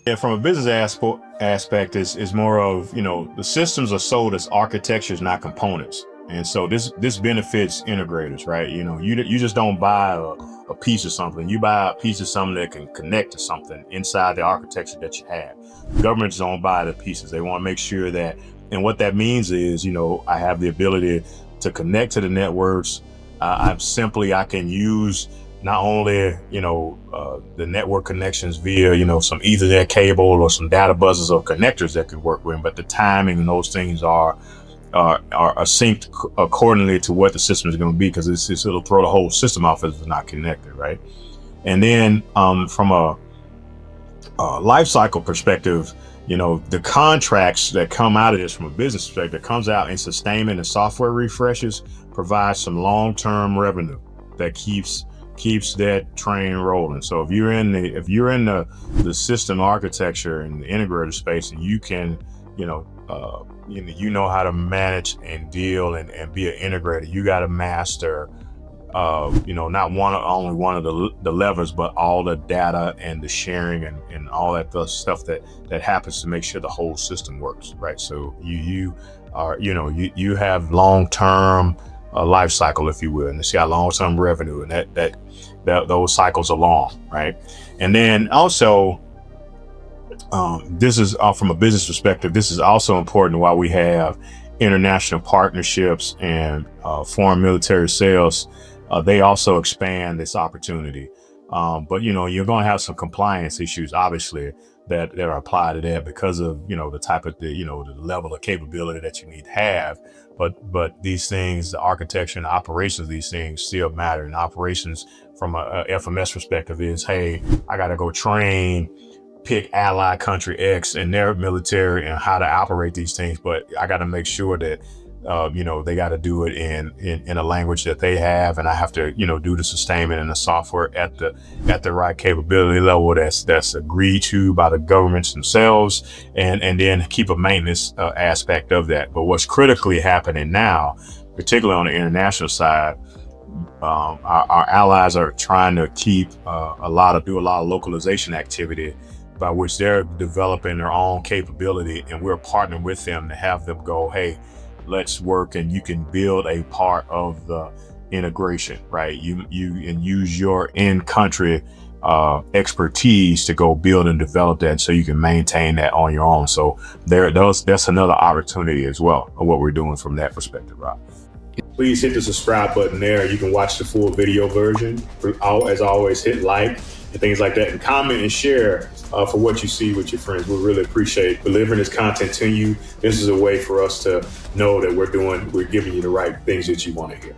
Yeah, from a business aspect, is more of, the systems are sold as architectures, not components. And so this benefits integrators, right? You just don't buy a piece of something. You buy a piece of something that can connect to something inside the architecture that you have. Governments don't buy the pieces. They want to make sure that, and what that means is, I have the ability to connect to the networks. I can use not only, the network connections via, some Ethernet cable or some data buses or connectors that could work with, but the timing and those things are synced accordingly to what the system is going to be, because it'll throw the whole system off if it's not connected, right? And then from a life cycle perspective, the contracts that come out of this from a business perspective comes out in sustainment and software refreshes, provides some long-term revenue that keeps that train rolling. So if you're in the system architecture and the integrator space, and you can, how to manage and deal and be an integrator, you got to master, not only one of the levers, but all the data and the sharing and all that stuff that happens to make sure the whole system works, right? So you have long-term life cycle, if you will, and it's got long-term revenue, and that those cycles are long, right? And then also, this is from a business perspective, this is also important while we have international partnerships and foreign military sales. They also expand this opportunity. But you're going to have some compliance issues, obviously, that are applied to that because of, the type of the level of capability that you need to have. But these things, the architecture and the operations of these things still matter. And operations from a FMS perspective is, hey, I got to go pick ally country X and their military and how to operate these things. But I got to make sure that, they got to do it in a language that they have, and I have to, do the sustainment and the software at the right capability level that's agreed to by the governments themselves, and then keep a maintenance aspect of that. But what's critically happening now, particularly on the international side, our allies are trying to keep do a lot of localization activity, by which they're developing their own capability, and we're partnering with them to have them go, hey, let's work, and you can build a part of the integration, right? You and use your in-country expertise to go build and develop that, so you can maintain that on your own. So that's another opportunity as well of what we're doing from that perspective, Rob. Please hit the subscribe button there. You can watch the full video version. As always, hit like and things like that, and comment and share for what you see with your friends. We really appreciate delivering this content to you. This is a way for us to know that we're giving you the right things that you want to hear.